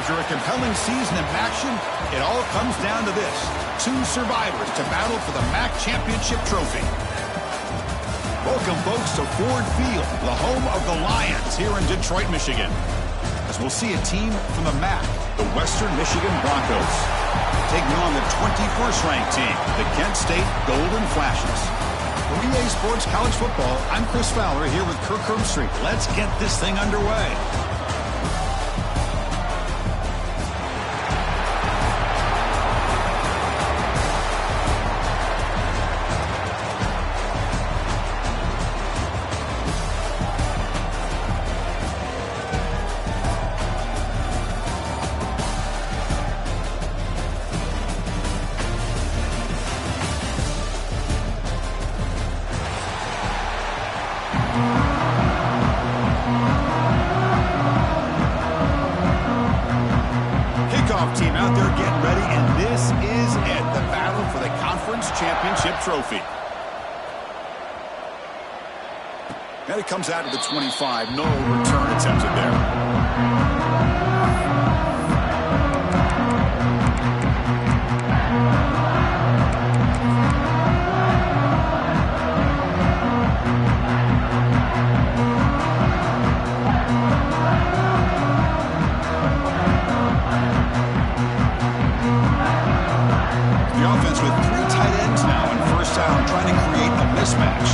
After a compelling season of action, it all comes down to this. 2 survivors to battle for the MAC Championship trophy. Welcome, folks, to Ford Field, the home of the Lions here in Detroit, Michigan. As we'll see a team from the MAC, the Western Michigan Broncos, taking on the 21st ranked team, the Kent State Golden Flashes. For EA Sports College Football, I'm Chris Fowler here with Kirk Herbstreit. Let's get this thing underway. Team out there getting ready, and this is it, the battle for the conference championship trophy. And it comes out to the 25. No return attempted there. With 3 tight ends now in first down, trying to create a mismatch.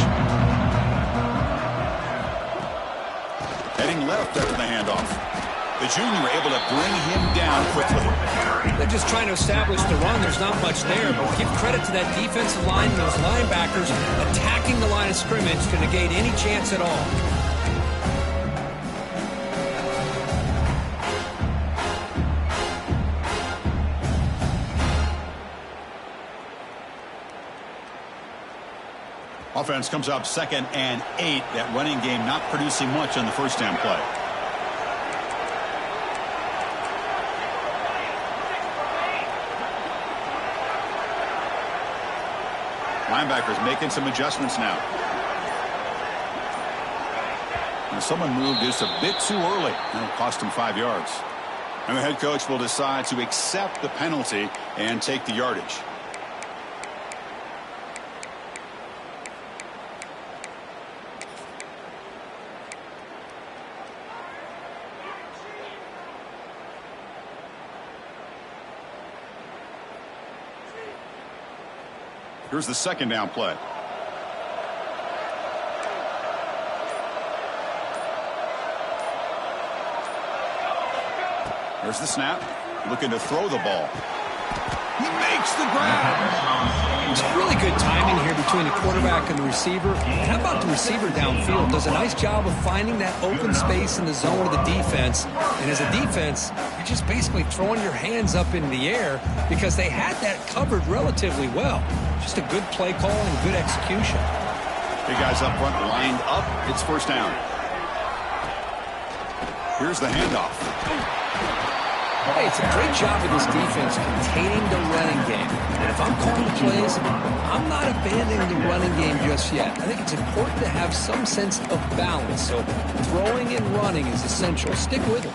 Heading left after the handoff. The junior able to bring him down quickly. They're just trying to establish the run. There's not much there, but give credit to that defensive line and those linebackers attacking the line of scrimmage to negate any chance at all. Offense comes up 2nd and 8. That running game not producing much on the first down play. Linebackers making some adjustments now. And someone moved just a bit too early. That'll cost him 5 yards. And the head coach will decide to accept the penalty and take the yardage. Here's the 2nd down play. There's the snap. Looking to throw the ball. He makes the grab. It's really good timing here between the quarterback and the receiver. And how about the receiver downfield? Does a nice job of finding that open space in the zone of the defense. And as a defense, you're just basically throwing your hands up in the air because they had that covered relatively well. Just a good play call and good execution. Big guys up front lined up. It's first down. Here's the handoff. Hey, it's a great job of this defense containing the running game. And if I'm calling the plays, I'm not abandoning the running game just yet. I think it's important to have some sense of balance. So throwing and running is essential. Stick with it.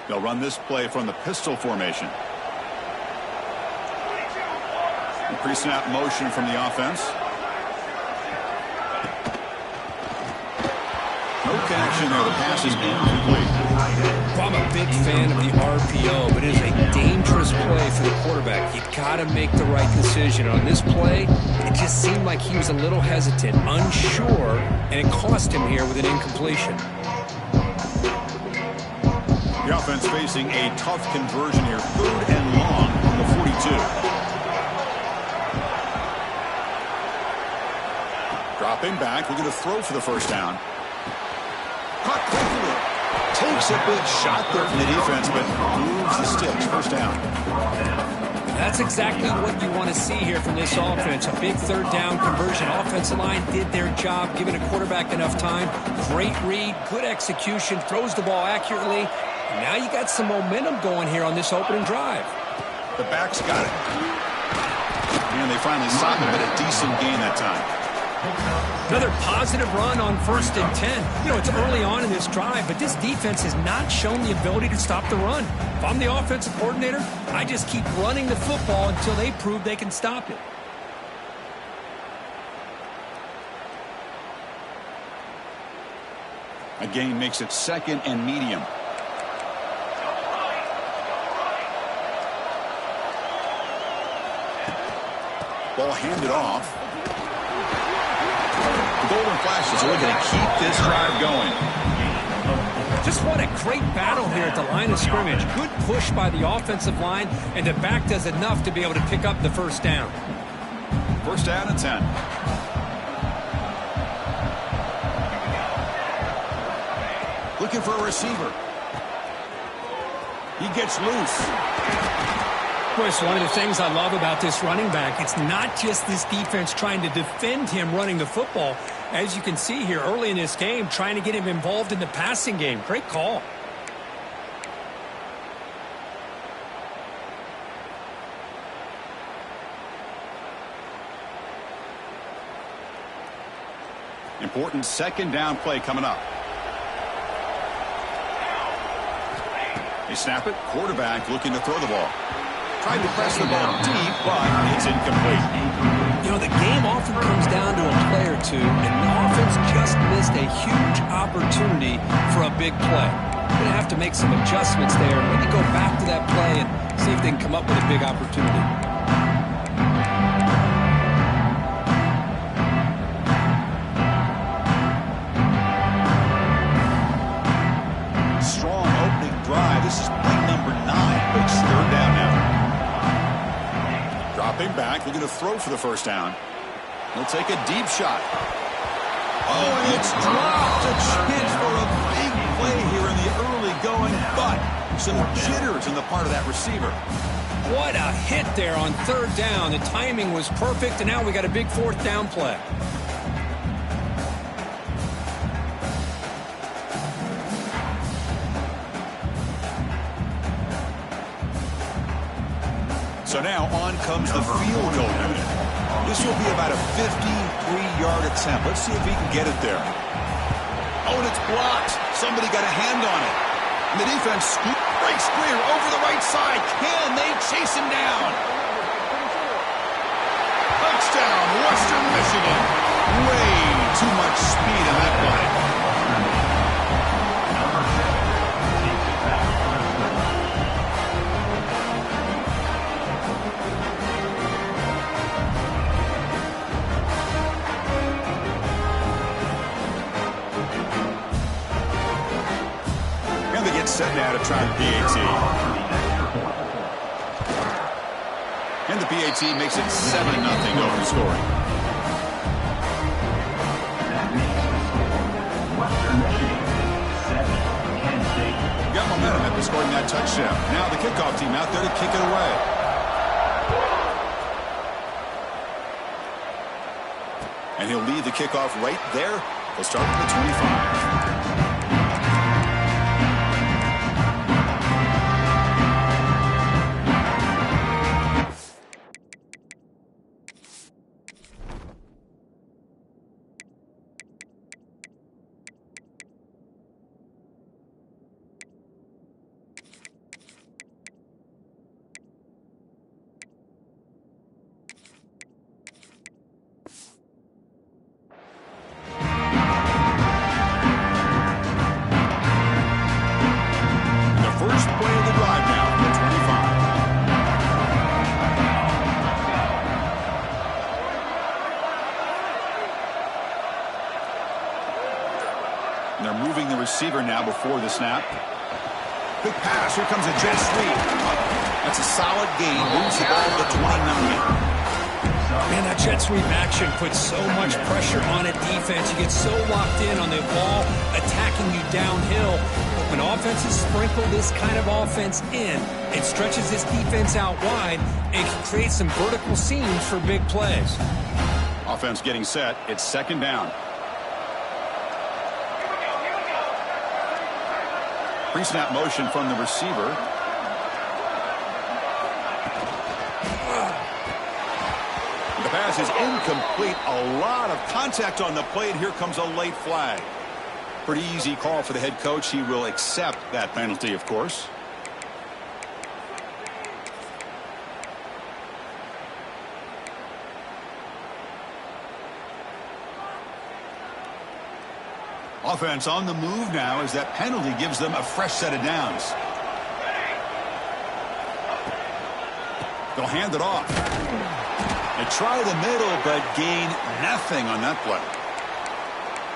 They'll run this play from the pistol formation. Pre-snap motion from the offense. No connection there. The pass is incomplete. Well, I'm a big fan of the RPO, but it is a dangerous play for the quarterback. You got to make the right decision. On this play, it just seemed like he was a little hesitant, unsure, and it cost him here with an incompletion. The offense facing a tough conversion here. 3rd and long from the 42. Dropping back, looking to throw for the first down. Caught quickly. Takes a big shot there from the defense, but moves the sticks. First down. That's exactly what you want to see here from this offense. A big 3rd down conversion. Offensive line did their job, giving a quarterback enough time. Great read, good execution, throws the ball accurately. And now you got some momentum going here on this opening drive. The back's got it. And they finally stop him, but a decent gain that time. Another positive run on 1st and 10. You know, it's early on in this drive, but this defense has not shown the ability to stop the run. If I'm the offensive coordinator, I just keep running the football until they prove they can stop it. A gain makes it 2nd and medium. Ball handed off. The Golden Flashes are looking to keep this drive going. Just what a great battle here at the line of scrimmage. Good push by the offensive line, and the back does enough to be able to pick up the 1st down. 1st down and 10. Looking for a receiver. He gets loose. Chris, one of the things I love about this running back, it's not just this defense trying to defend him running the football. As you can see here early in this game, trying to get him involved in the passing game. Great call. Important 2nd down play coming up. They snap it. Quarterback looking to throw the ball. Tried to press the ball deep, but it's incomplete. You know, the game often comes down to a play or two, and the offense just missed a huge opportunity for a big play. They're going to have to make some adjustments there, maybe go back to that play and see if they can come up with a big opportunity. Strong opening drive. This is play number 9, but it's 3rd down now. Dropping back, looking to throw for the 1st down. He'll take a deep shot. Oh, and it's dropped. A chance for a big play here in the early going, but some jitters on the part of that receiver. What a hit there on 3rd down. The timing was perfect, and now we got a big 4th down play. So now on comes the field goal unit. This will be about a 53-yard attempt. Let's see if he can get it there. Oh, and it's blocked. Somebody got a hand on it. And the defense breaks clear over the right side. Can they chase him down? Touchdown, Western Michigan. Way too much speed on that play. Set now to try the PAT. And the PAT makes it 7-0 over scoring. Got momentum after scoring that touchdown. Now the kickoff team out there to kick it away. And he'll lead the kickoff right there. He'll start from the 25. Receiver now before the snap. Quick pass. Here comes a jet sweep. That's a solid gain. Moves the ball to 29. Man, that jet sweep action puts so much pressure on a defense. You get so locked in on the ball attacking you downhill. When offenses sprinkle this kind of offense in, it stretches this defense out wide and can create some vertical seams for big plays. Offense getting set. It's 2nd down. Pre-snap motion from the receiver. pass is incomplete. A lot of contact on the play, and here comes a late flag. Pretty easy call for the head coach. He will accept that penalty, of course. Offense on the move now as that penalty gives them a fresh set of downs. They'll hand it off. They try the middle, but gain nothing on that play.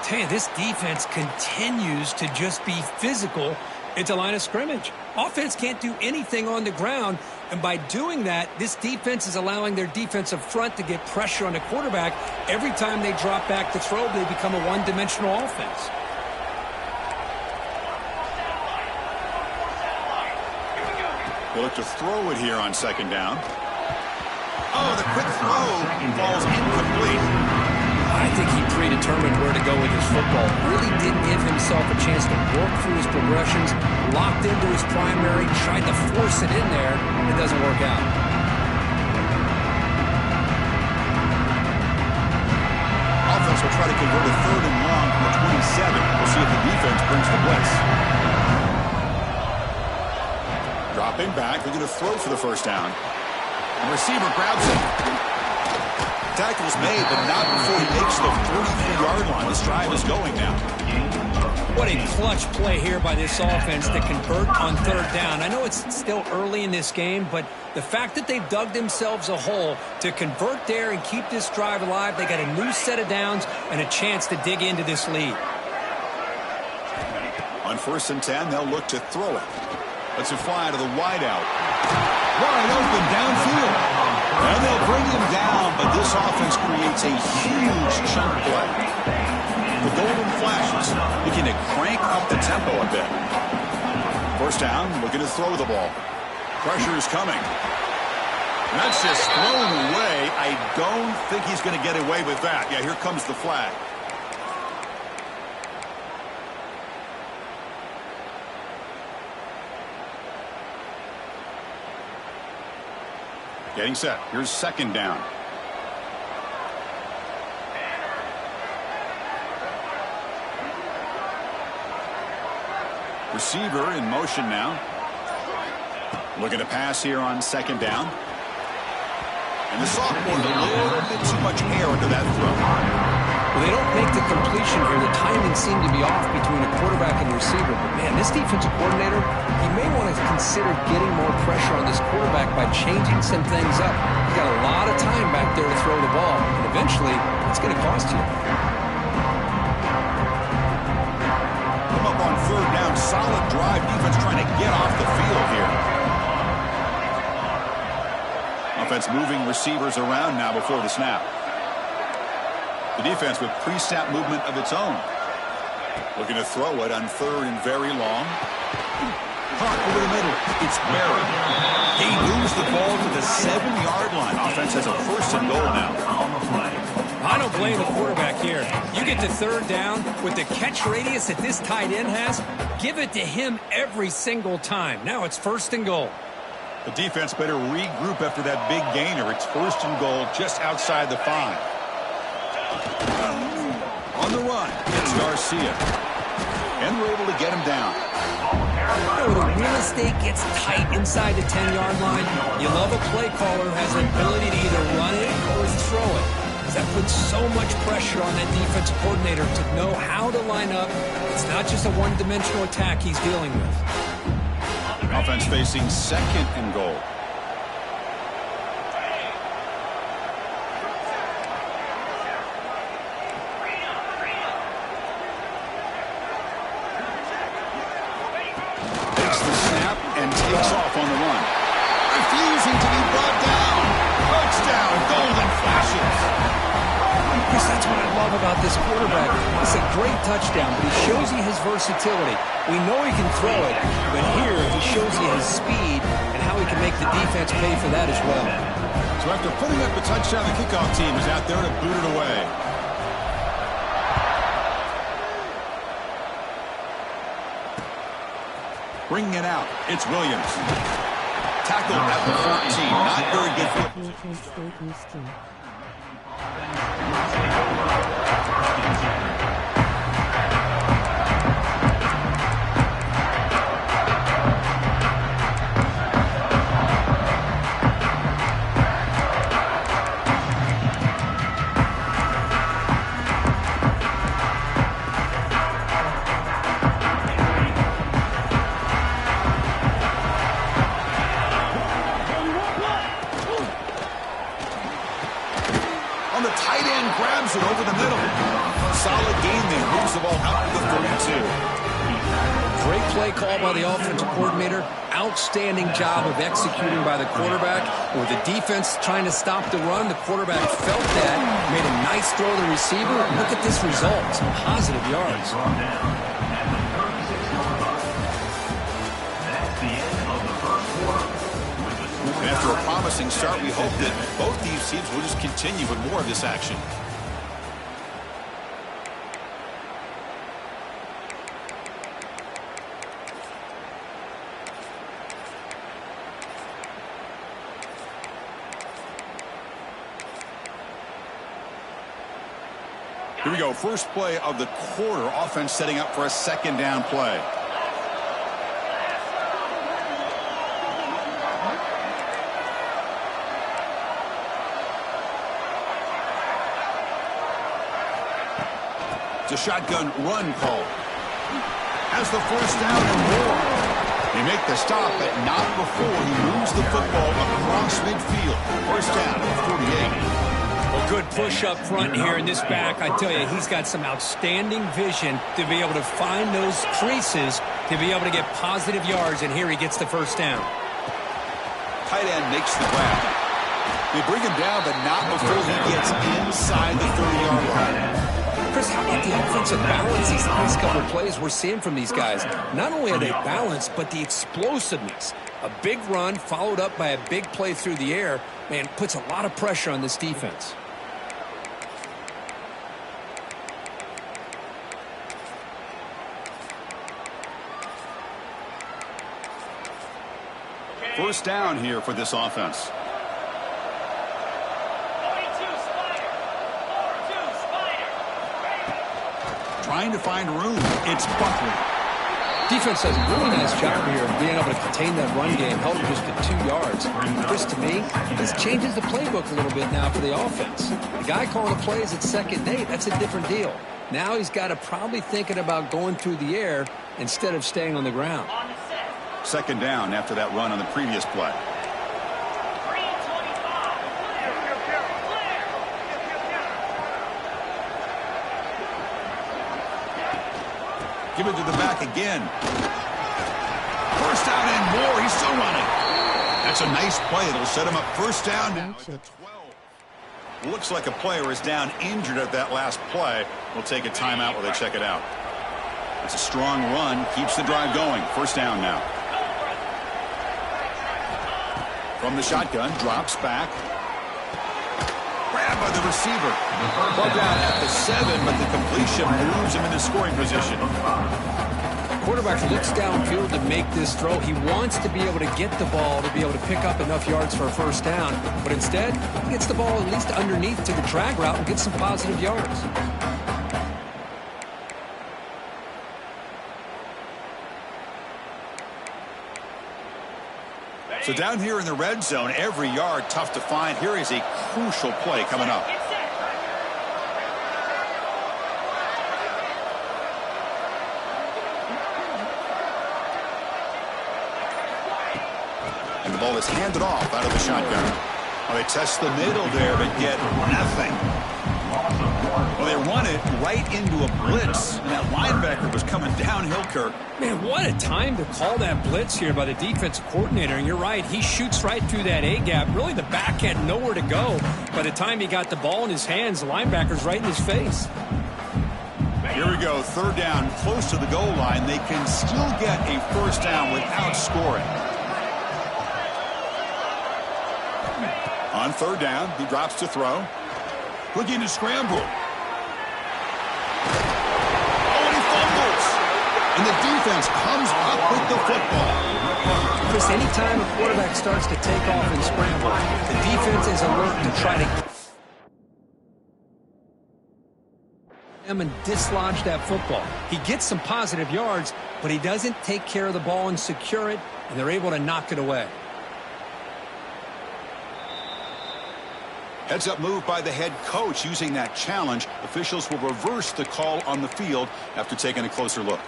Tell you, this defense continues to just be physical at the line of scrimmage. Offense can't do anything on the ground, and by doing that, this defense is allowing their defensive front to get pressure on the quarterback. Every time they drop back to throw, they become a one-dimensional offense. They look to throw it here on second down. Oh, the quick throw falls incomplete. I think he predetermined where to go with his football. Really didn't give himself a chance to work through his progressions, locked into his primary, tried to force it in there. It doesn't work out. Offense will try to convert a third and long from the 27. We'll see if the defense brings the blitz. Dropping back, they're going to throw for the first down. The receiver grabs it. Tackle's made, but not before he makes the 33-yard line. This drive is going now. What a clutch play here by this offense to convert on third down. I know it's still early in this game, but the fact that they've dug themselves a hole to convert there and keep this drive alive, they got a new set of downs and a chance to dig into this lead. On 1st and 10, they'll look to throw it. Let's it fly to the wideout. Wide open downfield. And they'll bring him down, but this offense creates a huge chunk play. The golden flashes, looking to crank up the tempo a bit. First down, looking to throw the ball. Pressure is coming. And that's just thrown away. I don't think he's going to get away with that. Yeah, here comes the flag. Getting set. Here's second down. Receiver in motion now. Looking to pass here on second down. And the sophomore, a little bit too much air into that throw. Well, they don't make the completion here. The timing seemed to be off between a quarterback and the receiver. But, man, this defensive coordinator, he may want to consider getting more pressure on this quarterback by changing some things up. He's got a lot of time back there to throw the ball, and eventually it's going to cost you. Come up on third down. Solid drive. Defense trying to get off the field here. Offense moving receivers around now before the snap. The defense with pre-snap movement of its own. Looking to throw it on third and very long. Caught over the middle. It's buried. He moves the ball to the 7-yard line. Offense has a 1st and goal now. I don't blame the quarterback here. You get to third down with the catch radius that this tight end has, give it to him every single time. Now it's 1st and goal. The defense better regroup after that big gainer. It's 1st and goal just outside the 5. On the run, it's Garcia. And we're able to get him down. When the real estate gets tight inside the 10-yard line, you love a play caller who has the ability to either run it or throw it. Because that puts so much pressure on that defensive coordinator to know how to line up. It's not just a one-dimensional attack he's dealing with. Offense facing 2nd and goal. Takes off on the run. Refusing to be brought down. Touchdown, golden flashes. Chris, that's what I love about this quarterback. It's a great touchdown, but he shows you his versatility. We know he can throw it, but here he shows you his speed and how he can make the defense pay for that as well. So after putting up a touchdown, the kickoff team is out there to boot it away. Bringing it out, it's Williams. Tackled at the 14, not very good. Grabs it over the middle. Solid gain there. Moves the ball out to the 32. Great play call by the offensive coordinator. Outstanding job of executing by the quarterback. With the defense trying to stop the run, the quarterback felt that, made a nice throw to the receiver. Look at this result. Some positive yards. After a promising start, we hope that both these teams will just continue with more of this action. Here we go. First play of the quarter. Offense setting up for a second down play. It's a shotgun run call. Has the first down and more. They make the stop, but not before he moves the football across midfield. First down at 48. Well, good push up front here in this back. I tell you, he's got some outstanding vision to be able to find those creases, to be able to get positive yards, and here he gets the first down. Tight end makes the grab. They bring him down, but not before he gets inside the 30-yard line. Chris, how about the offensive balance these last couple of plays we're seeing from these guys? Not only are they balanced, but the explosiveness. A big run followed up by a big play through the air, man, puts a lot of pressure on this defense. First down here for this offense. Trying to find room. It's Buckley. Defense does a really nice job here of being able to contain that run game, held it just to 2 yards. Chris, to me, this changes the playbook a little bit now for the offense. The guy calling the plays at second and 8, that's a different deal. Now he's got to probably thinking about going through the air instead of staying on the ground. Second down after that run on the previous play. Give it to the back again. First down and more. He's still running. That's a nice play. It'll set him up first down now at the 12. Looks like a player is down injured at that last play. We'll take a timeout while they check it out. It's a strong run. Keeps the drive going. First down now. From the shotgun. Drops back. Grabbed by the receiver. Ball down at the 7, but the completion moves him into scoring position. Quarterback looks downfield to make this throw. He wants to be able to get the ball to be able to pick up enough yards for a first down, but instead, he gets the ball at least underneath to the drag route and gets some positive yards. So down here in the red zone, every yard tough to find. Here is a crucial play coming up. And the ball is handed off out of the shotgun. Well, they test the middle there, but get nothing. Well, they run it right into a blitz, and that linebacker was coming downhill, Kirk. Man, what a time to call that blitz here by the defensive coordinator. And you're right, he shoots right through that A-gap. Really, the back had nowhere to go. By the time he got the ball in his hands, the linebacker's right in his face. Here we go, third down, close to the goal line. They can still get a first down without scoring. On third down, he drops to throw. Looking to scramble. Oh, and he fumbles. And the defense comes up with the football. Chris, anytime a quarterback starts to take off and scramble, the defense is alert to try to him and dislodge that football. He gets some positive yards, but he doesn't take care of the ball and secure it, and they're able to knock it away. Heads-up move by the head coach using that challenge. Officials will reverse the call on the field after taking a closer look.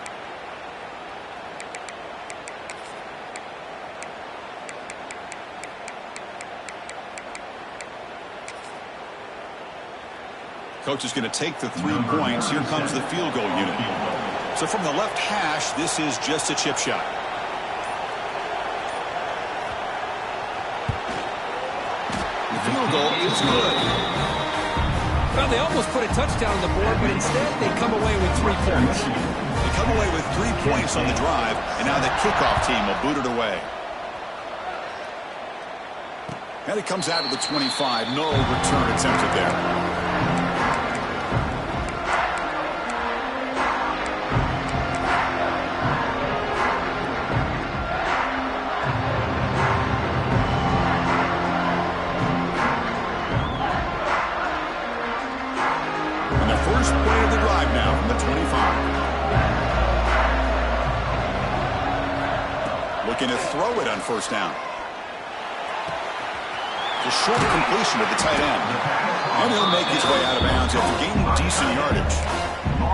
Coach is going to take the 3 points. Here comes the field goal unit. So from the left hash, this is just a chip shot. The field goal is good. Well, they almost put a touchdown on the board, but instead they come away with 3 points. They come away with 3 points on the drive, and now the kickoff team will boot it away. And it comes out of the 25. No return attempted there. First play of the drive now from the 25. Looking to throw it on first down. The short completion of the tight end. And he'll make his way out of bounds after gaining decent yardage.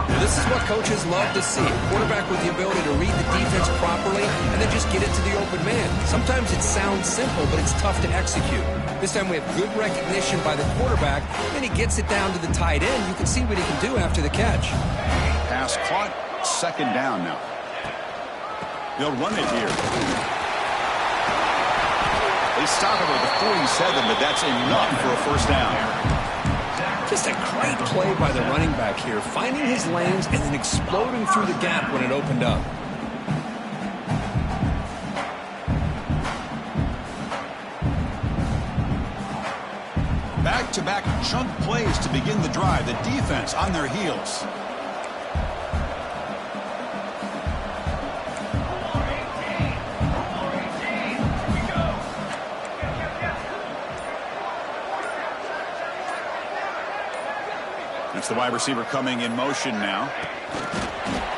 Now, this is what coaches love to see. A quarterback with the ability to read the defense properly and then just get it to the open man. Sometimes it sounds simple, but it's tough to execute. This time we have good recognition by the quarterback, and he gets it down to the tight end. You can see what he can do after the catch. Pass caught, second down now. They'll run it here. They stop him at the 47, but that's enough for a first down. Just a great play by the running back here, finding his lanes and then exploding through the gap when it opened up. Back-to-back chunk plays to begin the drive. The defense on their heels. It's the wide receiver coming in motion now.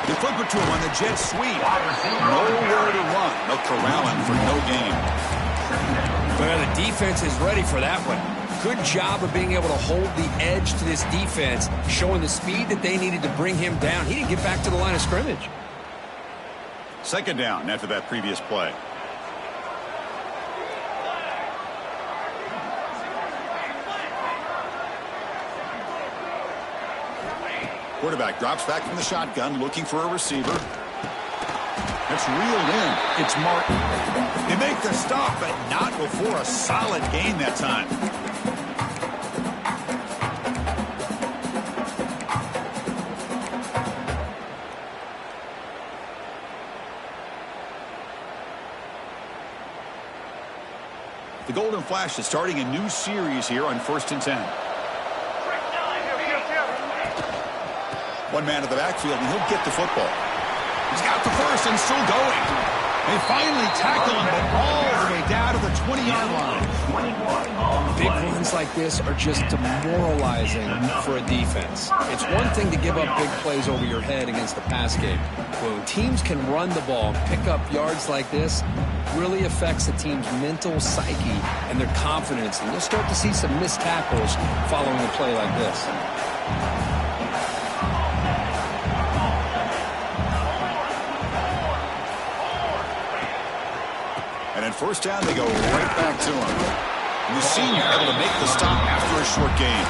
They flip it to him on the jet sweep. Nowhere to run. They'll corral him for no gain. Well, the defense is ready for that one. Good job of being able to hold the edge to this defense, showing the speed that they needed to bring him down. He didn't get back to the line of scrimmage. Second down after that previous play. Quarterback drops back from the shotgun, looking for a receiver. It's reeled in. It's Martin. They make the stop, but not before a solid gain that time. The Golden Flash is starting a new series here on 1st and 10. One man at the backfield, and he'll get the football. He's got the first and still going. They finally tackle him, but all the way down to the 20-yard line. Big runs like this are just demoralizing for a defense. It's one thing to give up big plays over your head against the pass game. When teams can run the ball, pick up yards like this, really affects the team's mental psyche and their confidence. And you'll start to see some missed tackles following a play like this. And at first down, they go right back to him. And the senior able to make the stop after a short gain.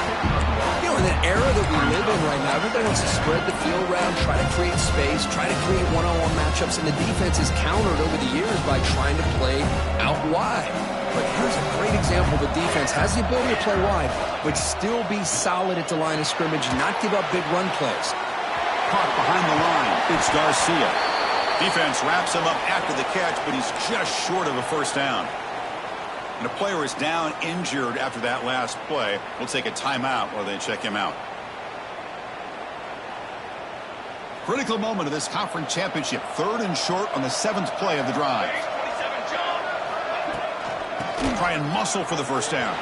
You know, in the era that we live in right now, everybody wants to spread the field around, try to create space, try to create one-on-one matchups, and the defense is countered over the years by trying to play out wide. But here's a great example. The defense has the ability to play wide, but still be solid at the line of scrimmage, not give up big run plays. Caught behind the line. It's Garcia. Defense wraps him up after the catch, but he's just short of a first down. And a player is down injured after that last play. We'll take a timeout while they check him out. Critical moment of this conference championship. 3rd and short on the 7th play of the drive. Try and muscle for the first down.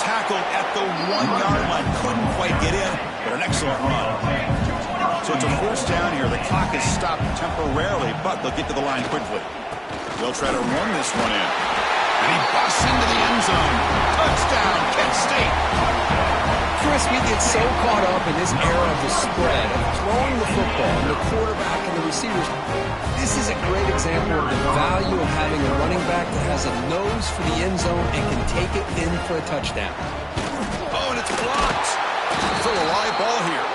Tackled at the 1-yard line. Couldn't quite get in. but an excellent run. So it's a first down here. The clock is stopped temporarily, but they'll get to the line quickly. They'll try to run this one in. And he busts into the end zone. Touchdown, Kent State. Chris, we get so caught up in this era of the spread, of throwing the football, and the quarterback and the receivers. This is a great example of the value of having a running back that has a nose for the end zone and can take it in for a touchdown. Oh, and it's blocked. Still a live ball here.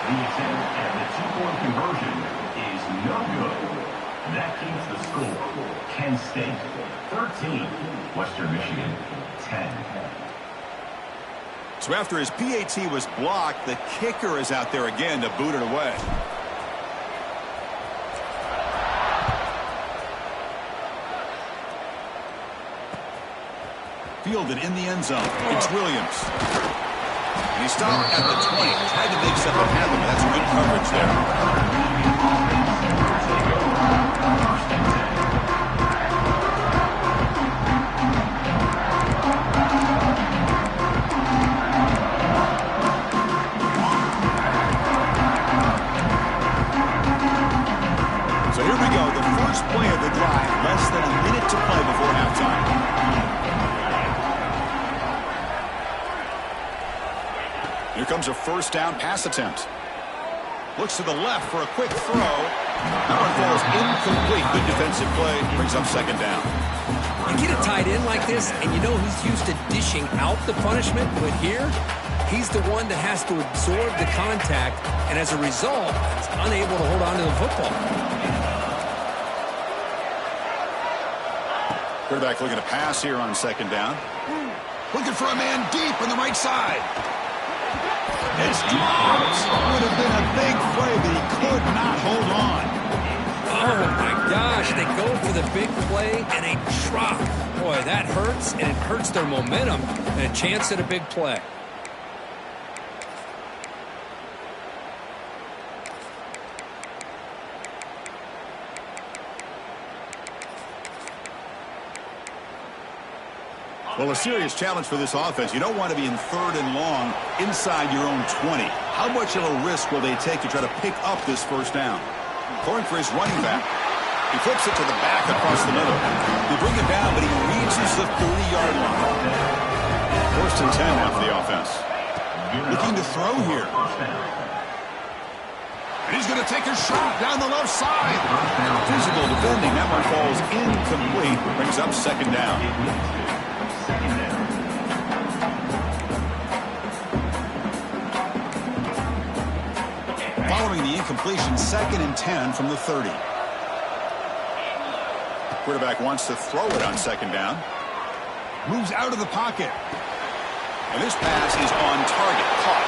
The attempt at the two-point conversion is no good. That keeps the score. Kent State 13, Western Michigan 10. So after his PAT was blocked, the kicker is out there again to boot it away. Fielded in the end zone. It's Williams. And he stopped at the 20. Tried to make something happen, but that's good coverage there. So here we go, the first play of the drive, less than a minute to play before halftime. Here comes a first down pass attempt. Looks to the left for a quick throw. That one falls incomplete. Good defensive play, brings up second down. You get a tight end like this, and you know he's used to dishing out the punishment, but here, he's the one that has to absorb the contact, and as a result, is unable to hold on to the football. Quarterback looking to pass here on second down. Looking for a man deep on the right side. It's dropped. Would have been a big play, but he could not hold on. Oh, my gosh. They go for the big play, and they drop. Boy, that hurts, and it hurts their momentum and a chance at a big play. Well, a serious challenge for this offense. You don't want to be in third and long inside your own 20. How much of a risk will they take to try to pick up this first down? Going for his running back. He flips it to the back across the middle. They bring it down, but he reaches the 30-yard line. First and 10 now for the offense. Looking to throw here. And he's going to take a shot down the left side. Physical defending. That one falls incomplete. Brings up second down. Following the incompletion, second and 10 from the 30. Quarterback wants to throw it on second down. Moves out of the pocket. And this pass is on target. Caught.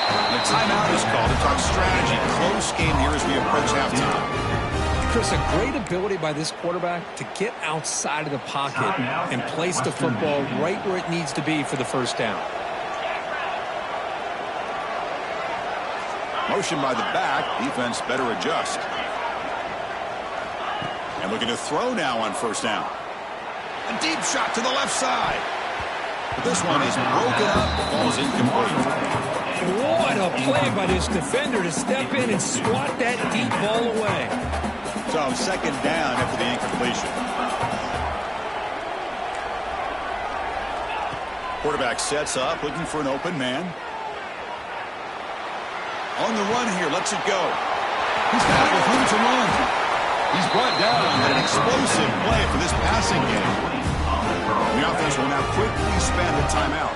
And a timeout is called to talk strategy. Close game here as we approach halftime. Chris, a great ability by this quarterback to get outside of the pocket and place the football right where it needs to be for the first down. Motion by the back. Defense better adjust. And looking to throw now on first down. A deep shot to the left side. But this one is broken up. Ball's incomplete. What a play by this defender to step in and swat that deep ball away. So second down after the incompletion. Quarterback sets up, looking for an open man. On the run here, lets it go. He's got it with room to run. He's brought down an explosive play for this passing game. The offense will now quickly spend a timeout.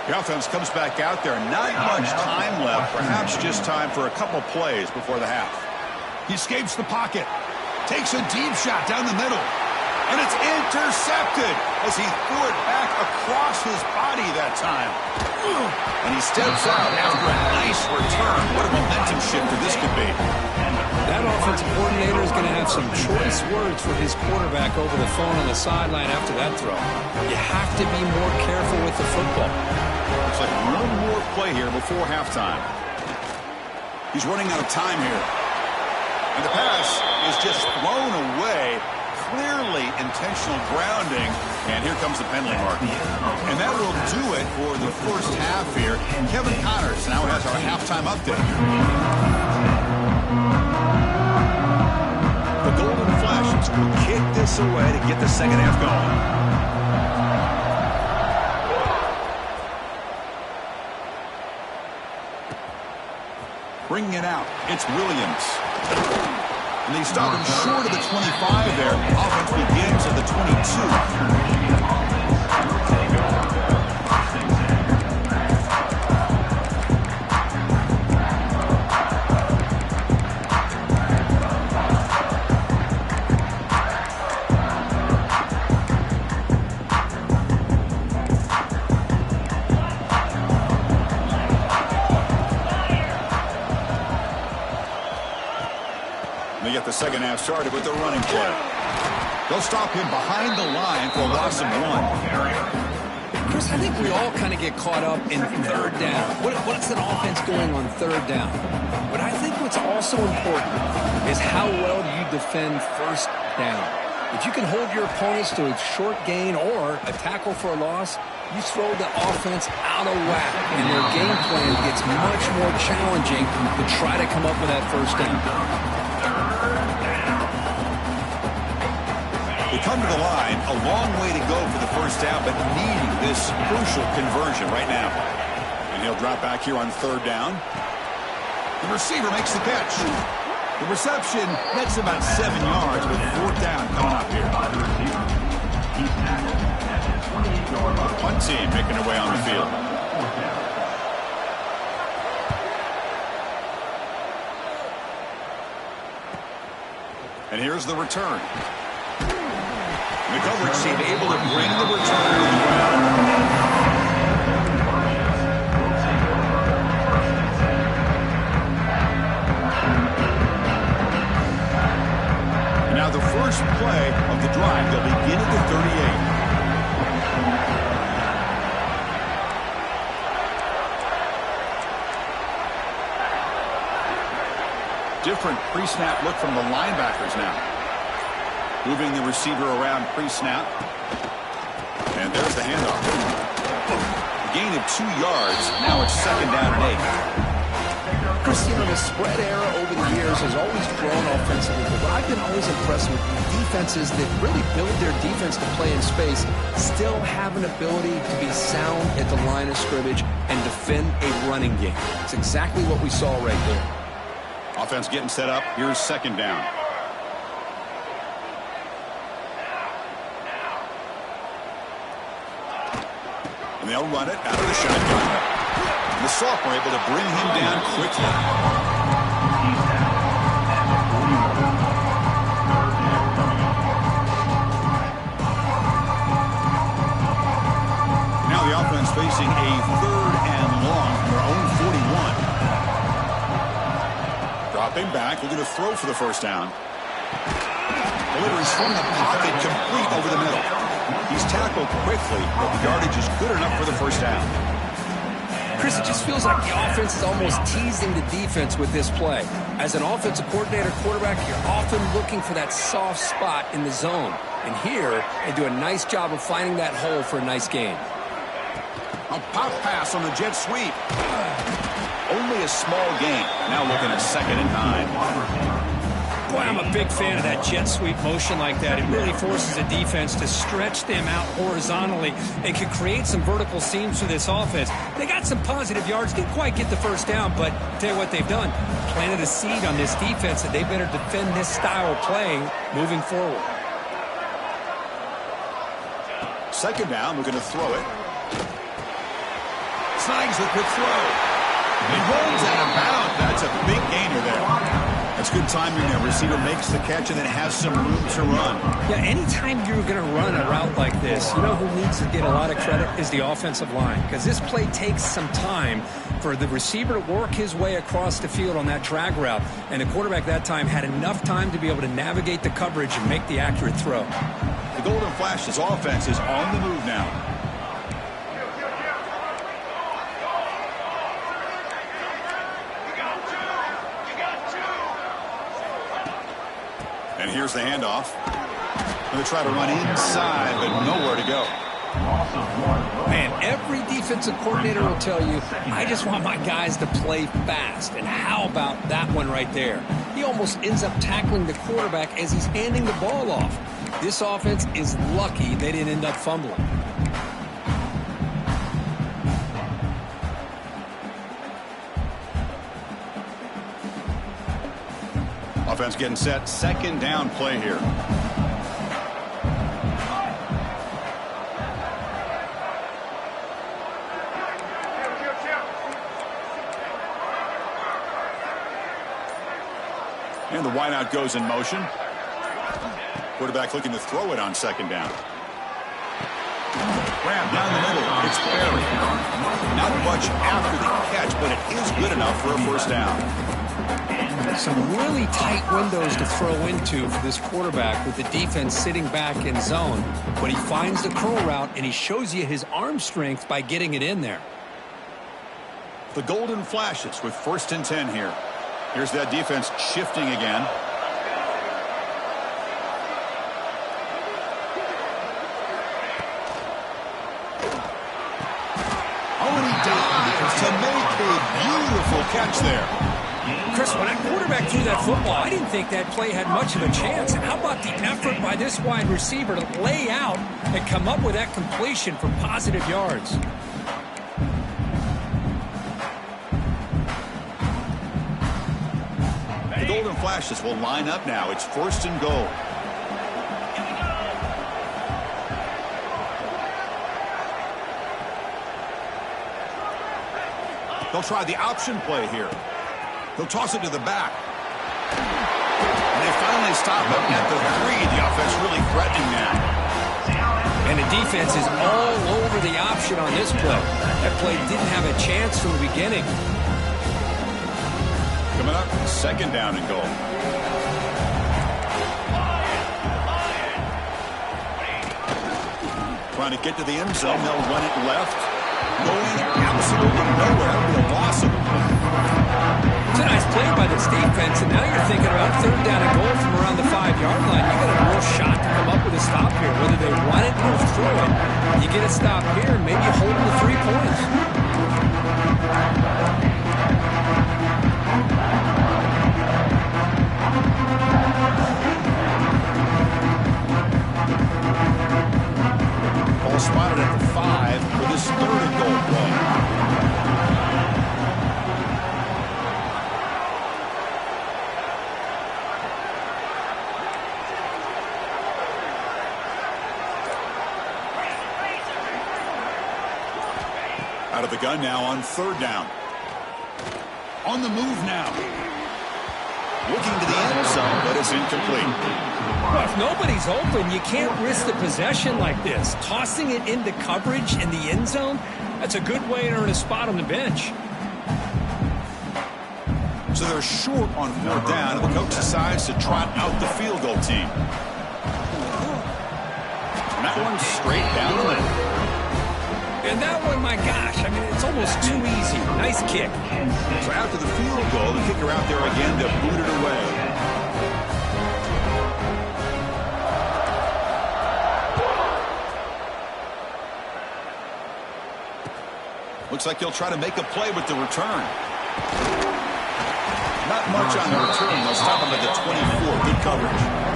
The offense comes back out there. Not much time left. Perhaps just time for a couple plays before the half. He escapes the pocket. Takes a deep shot down the middle. And it's intercepted as he threw it back across his body that time. And he steps out after a nice return. What a momentum shifter this could be. That offensive coordinator is going to have some choice words for his quarterback over the phone on the sideline after that throw. You have to be more careful with the football. Looks like one more play here before halftime. He's running out of time here. And the pass is just thrown away. clearly intentional grounding, and here comes the penalty mark. And that will do it for the first half here. Kevin Connors now has our halftime update. The Golden Flashes will kick this away to get the second half going. Bringing it out, it's Williams. And they stop him short of the 25 there. Offense begins at the 22. They get the second half started with the running play. They'll stop him behind the line for a loss of 1. Chris, I think we all kind of get caught up in third down. What's an offense doing on third down? But I think what's also important is how well do you defend first down. If you can hold your opponents to a short gain or a tackle for a loss, you throw the offense out of whack, and their game plan gets much more challenging to try to come up with that first down. They come to the line, a long way to go for the first down, but needing this crucial conversion right now. And he'll drop back here on third down. The receiver makes the catch. The reception nets about 7 yards with fourth down coming up here. Punt team making their way on the field. And here's the return. The coverage team able to bring the return to the ground. And now the first play of the drive. They'll begin at the 38. Different pre-snap look from the linebackers now. Moving the receiver around pre-snap. And there's the handoff. A gain of 2 yards. Now it's second down and 8. Chris, you know, the spread era over the years has always grown offensively. But what I've been always impressed with defenses that really build their defense to play in space still have an ability to be sound at the line of scrimmage and defend a running game. It's exactly what we saw right there. Offense getting set up. Here's second down. And they'll run it out of the shotgun. The sophomore able to bring him down quickly. Now the offense facing a third and long from their own 41. Dropping back, looking to throw for the first down. Delivers from the pocket, complete over the middle. He's tackled quickly, but the yardage is good enough for the first down. Chris, it just feels like the offense is almost teasing the defense with this play. As an offensive coordinator, quarterback, you're often looking for that soft spot in the zone. And here, they do a nice job of finding that hole for a nice gain. A pop pass on the jet sweep. Only a small gain. Now looking at second and 9. Boy, I'm a big fan of that jet sweep motion like that. It really forces a defense to stretch them out horizontally and can create some vertical seams for this offense. They got some positive yards, didn't quite get the first down, but I'll tell you what they've done. Planted a seed on this defense that they better defend this style of playing moving forward. Second down, we're going to throw it. Snags the quick throw. He runs out of bounds. That's a big gainer there. That's good timing there. Receiver makes the catch and then has some room to run. Yeah, anytime you're going to run a route like this, you know who needs to get a lot of credit is the offensive line. Because this play takes some time for the receiver to work his way across the field on that drag route. And the quarterback that time had enough time to be able to navigate the coverage and make the accurate throw. The Golden Flashes offense is on the move now. And here's the handoff. Going to try to run inside, but nowhere to go. Man, every defensive coordinator will tell you, I just want my guys to play fast. And how about that one right there? He almost ends up tackling the quarterback as he's handing the ball off. This offense is lucky they didn't end up fumbling. Offense getting set. Second down play here. And the wideout goes in motion. Quarterback looking to throw it on second down. Grab down the middle. It's Barry. Not much after the catch, but it is good enough for a first down. Some really tight windows to throw into for this quarterback with the defense sitting back in zone. But he finds the curl route, and he shows you his arm strength by getting it in there. The golden flashes with 1st and 10 here. Here's that defense shifting again. Only dives to make a beautiful catch there. Chris, when that quarterback threw that football, I didn't think that play had much of a chance. And how about the effort by this wide receiver to lay out and come up with that completion for positive yards? The Golden Flashes will line up now. It's 1st and goal. They'll try the option play here. They'll toss it to the back. And they finally stop it at the 3. The offense really threatening now. And the defense is all over the option on this play. That play didn't have a chance from the beginning. Coming up, 2nd down and goal. Trying to get to the end zone. They'll run it left. Going absolutely nowhere. They'll loss it. It's a nice play by this defense, and now you're thinking about 3rd down and goal from around the 5-yard line. You got a real shot to come up with a stop here. Whether they run it or throw it, you get a stop here and maybe hold them to 3 points. Ball spotted at the 5 for this 3rd and goal play. Out of the gun now on 3rd down. On the move now. Looking to the end zone, but it's incomplete. Well, if nobody's open, you can't risk the possession like this. Tossing it into coverage in the end zone, that's a good way to earn a spot on the bench. So they're short on 4th down, and the coach decides to trot out the field goal team. And that one's straight down the middle. And that one, my gosh, I mean, it's almost too easy. Nice kick. So after the field goal, the kicker out there again to boot it away. Looks like he'll try to make a play with the return. Not much on the return. They'll stop him at the 24. Good coverage.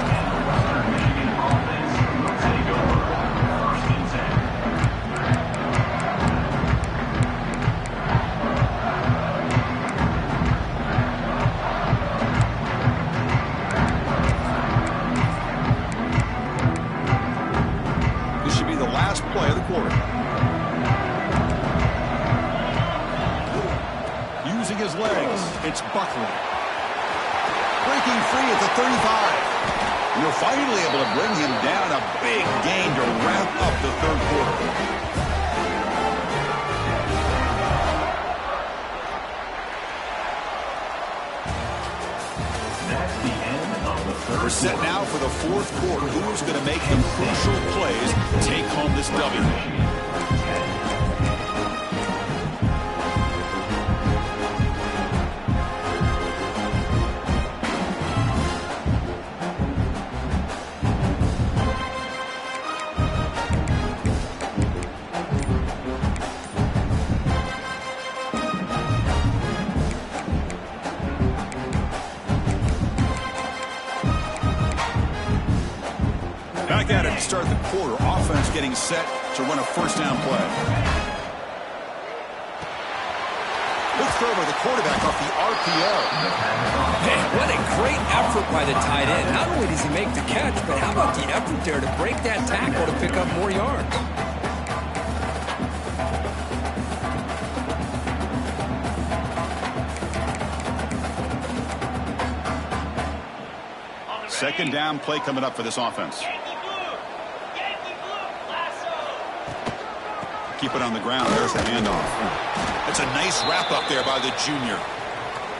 Play of the quarter. Using his legs, it's Buckley. Breaking free at the 35. You're finally able to bring him down. A big gain to wrap up the 3rd quarter. We're set now for the 4th quarter. Who's going to make the crucial plays to take home this W? to start the quarter. Offense getting set to run a first down play. Good throw by the quarterback off the RPO. Man, what a great effort by the tight end. Not only does he make the catch, but how about the effort there to break that tackle to pick up more yards? Second down play coming up for this offense. Keep it on the ground. There's the handoff. It's a nice wrap up there by the junior.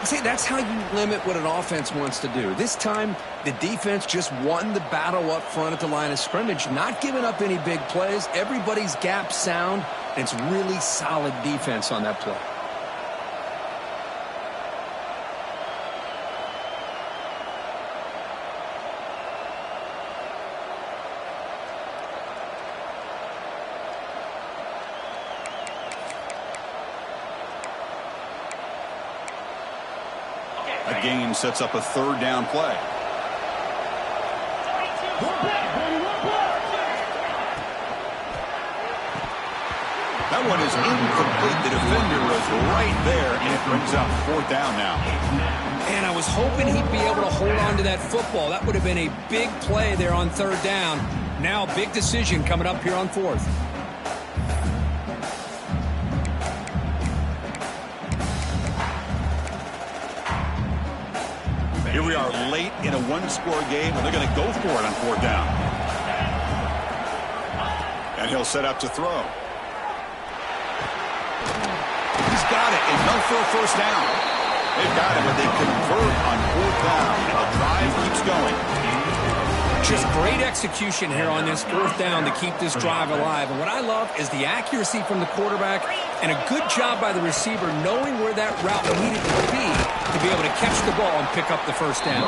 See, that's how you limit what an offense wants to do. This time, the defense just won the battle up front at the line of scrimmage, not giving up any big plays. Everybody's gap sound, and it's really solid defense on that play. A gain sets up a third down play. That one is incomplete. The defender was right there, and it brings up fourth down now. And I was hoping he'd be able to hold on to that football. That would have been a big play there on third down. Now, big decision coming up here on fourth. Here we are late in a one-score game, and they're going to go for it on fourth down. And he'll set up to throw. He's got it, and no for a first down. They've got it, but they convert on fourth down, and the drive keeps going. Just great execution here on this fourth down to keep this drive alive. And what I love is the accuracy from the quarterback and a good job by the receiver knowing where that route needed to be able to catch the ball and pick up the first down.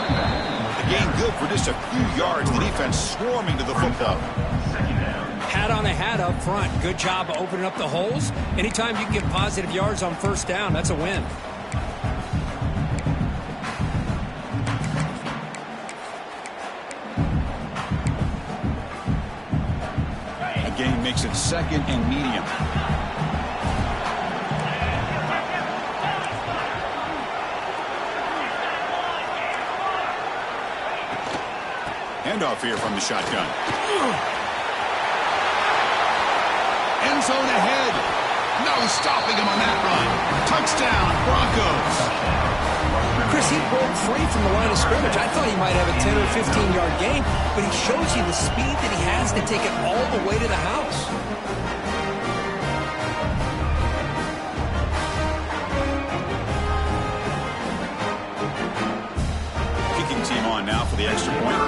The game good for just a few yards. The defense swarming to the football. Hat on a hat up front. Good job of opening up the holes. Anytime you can get positive yards on first down, that's a win. Game makes it second and medium. Handoff here from the shotgun. End zone ahead. No stopping him on that run. Touchdown, Broncos. Chris, he broke free from the line of scrimmage. I thought he might have a 10 or 15-yard gain, but he shows you the speed that he has to take it all the way to the house. Kicking team on now for the extra point.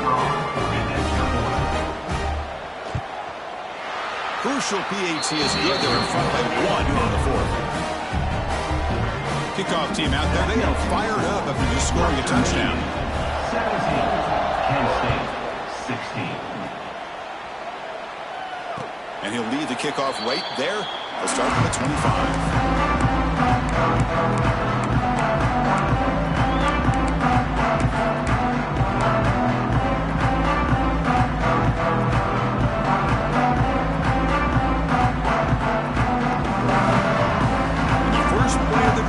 Crucial PAT is good. They're in front by one on the fourth. Kickoff team out there. They are fired up after just scoring a touchdown. 17, Penn State, 16. And he'll lead the kickoff right there. They'll start from the 25.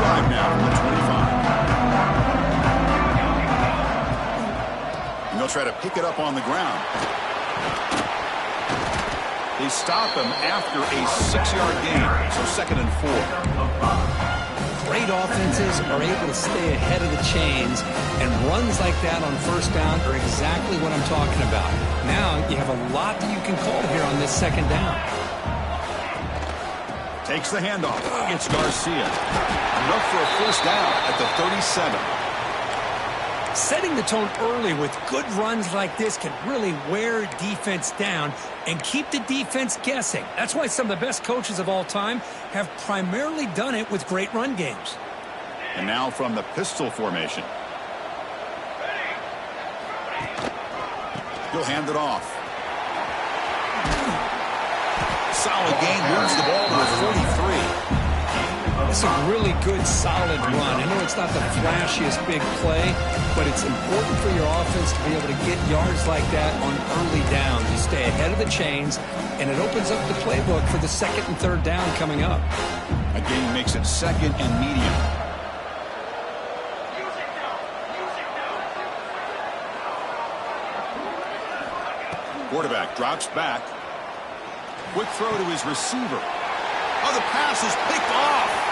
Drive now from the 25. And they'll try to pick it up on the ground. They stop him after a 6-yard gain, so second and 4. Great offenses are able to stay ahead of the chains, and runs like that on first down are exactly what I'm talking about. Now you have a lot that you can call here on this second down. Takes the handoff. It's Garcia. Enough for a first down at the 37. Setting the tone early with good runs like this can really wear defense down and keep the defense guessing. That's why some of the best coaches of all time have primarily done it with great run games. And now from the pistol formation. He'll hand it off. Solid gain, moves the ball to the 43. It's a really good, solid run. I know it's not the flashiest big play, but it's important for your offense to be able to get yards like that on early downs. You stay ahead of the chains, and it opens up the playbook for the second and third down coming up. A gain makes it second and medium. Quarterback drops back. Quick throw to his receiver. Oh, the pass is picked off.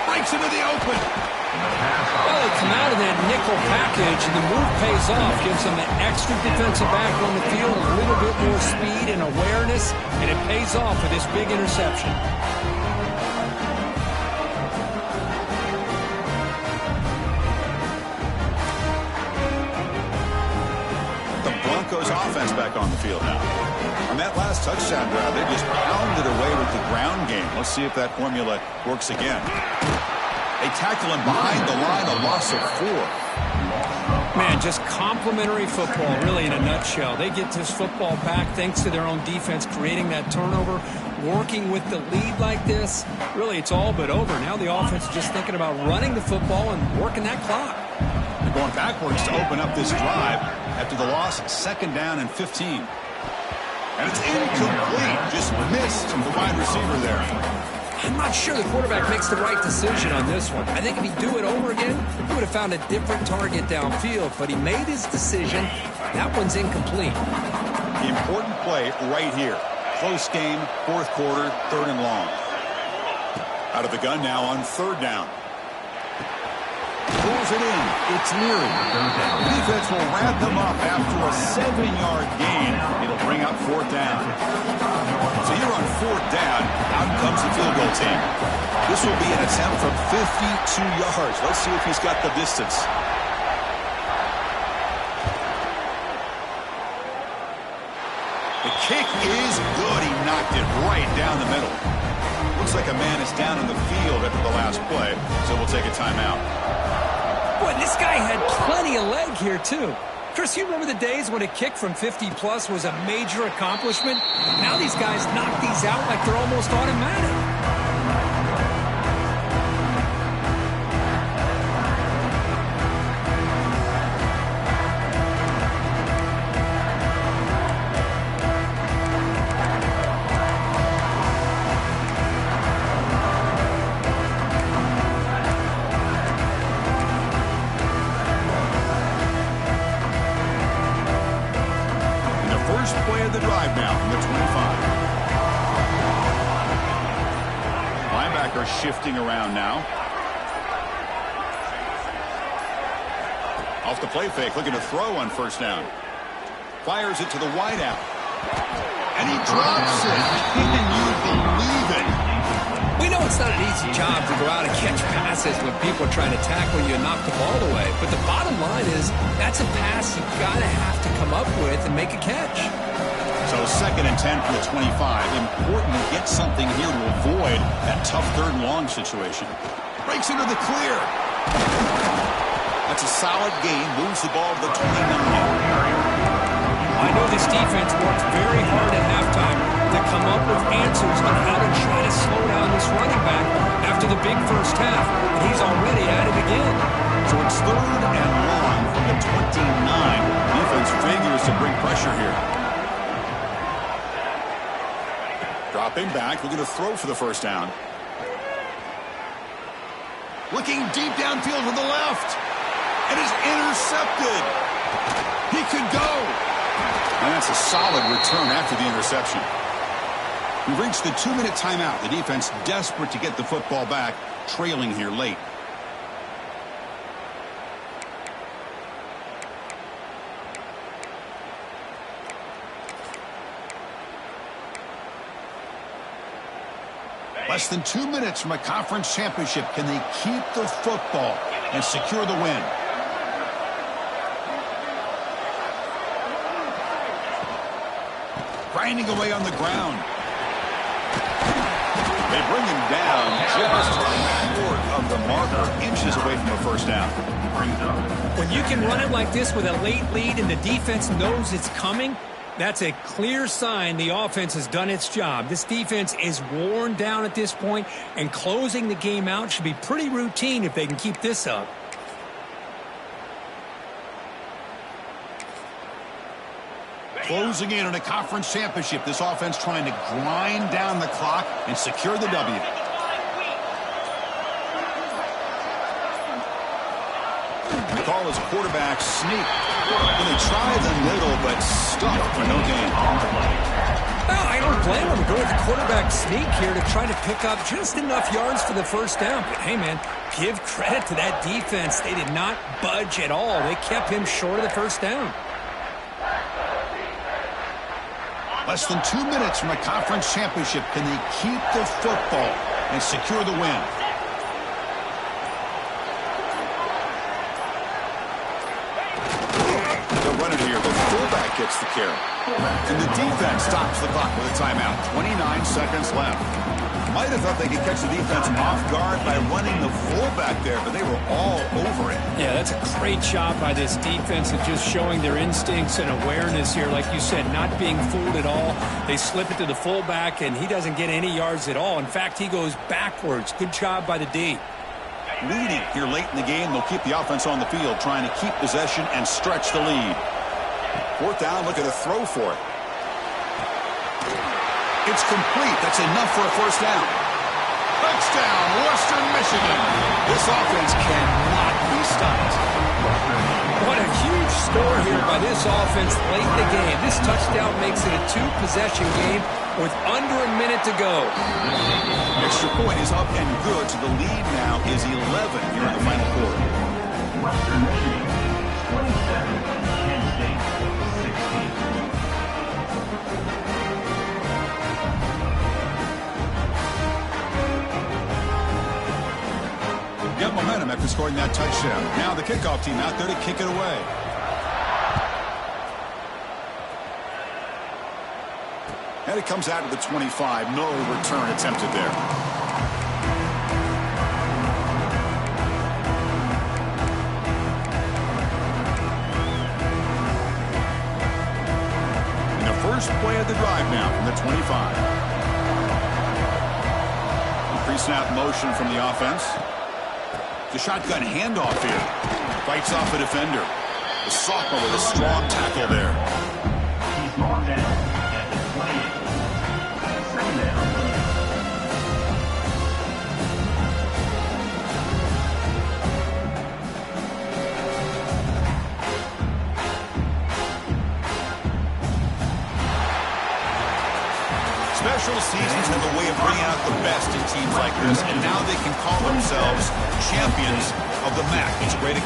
Breaks into the open. Well, they come out of that nickel package, and the move pays off. Gives them an extra defensive back on the field, a little bit more speed and awareness, and it pays off with this big interception. The Broncos offense back on the field now. On that last touchdown drive, they just pounded away with the ground game. Let's see if that formula works again. They tackle him behind the line, a loss of 4. Man, just complimentary football, really, in a nutshell. They get this football back thanks to their own defense, creating that turnover, working with the lead like this. Really, it's all but over. Now the offense is just thinking about running the football and working that clock. They're going backwards to open up this drive after the loss, 2nd down and 15. And it's incomplete. Just missed the wide receiver there. I'm not sure the quarterback makes the right decision on this one. I think if he'd do it over again, he would have found a different target downfield. But he made his decision. That one's incomplete. The important play right here. Close game, 4th quarter, 3rd and long. Out of the gun now on 3rd down. Pulls it in. It's Leary. The defense will wrap them up after a 7-yard gain. It'll bring up 4th down. So here on 4th down, out comes the field goal team. This will be an attempt from 52 yards. Let's see if he's got the distance. The kick is good. He knocked it right down the middle. Looks like a man is down in the field after the last play, so we'll take a timeout. Boy, this guy had plenty of leg here, too. Chris, you remember the days when a kick from 50-plus was a major accomplishment? Now these guys knock these out like they're almost automatic. Play of the drive now from the 25. Linebacker shifting around now. Off the play fake, looking to throw on 1st down. Fires it to the wideout. And he drops it. Can you believe it? We know it's not an easy job to go out and catch passes when people are trying to tackle you and knock the ball away. But the bottom line is that's a pass you've got to have to come up with and make a catch. So 2nd and 10 from the 25. Important to get something here to avoid that tough 3rd and long situation. Breaks into the clear. That's a solid gain. Moves the ball to the 29. I know this defense worked very hard at halftime to come up with answers on how to try to slow down this running back after the big first half. And he's already at it again. So it's 3rd and long from the 29. Defense figures to bring pressure here. Dropping back, looking to throw for the 1st down. Looking deep downfield to the left. And is intercepted. He could go. And that's a solid return after the interception. We've reached the 2-minute timeout. The defense desperate to get the football back, trailing here late. Less than 2 minutes from a conference championship. Can they keep the football and secure the win? Grinding away on the ground. They bring him down just short of the marker, inches away from the 1st down. When you can run it like this with a late lead and the defense knows it's coming, That's a clear sign the offense has done its job. This defense is worn down at this point, and closing the game out should be pretty routine if they can keep this up. Closing in on a conference championship, this offense trying to grind down the clock and secure the W. The call is quarterback sneak. And they try the middle, but stuffed for no gain. Well, I don't blame them. Go with the quarterback sneak here to try to pick up just enough yards for the first down. But, hey, man, give credit to that defense. They did not budge at all. They kept him short of the first down. Less than 2 minutes from a conference championship. Can they keep the football and secure the win? The fullback gets the carry. And the defense stops the clock with a timeout. 29 seconds left. Might have thought they could catch the defense off guard by running the fullback there, but they were all over it. Yeah, that's a great job by this defense of just showing their instincts and awareness here. Like you said, not being fooled at all. They slip it to the fullback, and he doesn't get any yards at all. In fact, he goes backwards. Good job by the D. Leading here late in the game, they'll keep the offense on the field, trying to keep possession and stretch the lead. Fourth down, look at a throw for it. It's complete. That's enough for a first down. Touchdown, Western Michigan. This offense cannot be stopped. What a huge score here by this offense late in the game. This touchdown makes it a two-possession game with under a minute to go. Extra point is up and good, so the lead now is 11 here in the final quarter. Western Michigan, 27, Penn State, 16. Get momentum after scoring that touchdown. Now the kickoff team out there to kick it away. And it comes out to the 25. No return attempted there. And the first play of the drive now from the 25. Pre-snap motion from the offense. The shotgun handoff here. Fights off a defender. The sophomore with a strong tackle there. He's brought down at the 28. Second down. Special seasons have a way of bringing out the best in teams like this, and now they can call themselves champions of the MAC. It's a great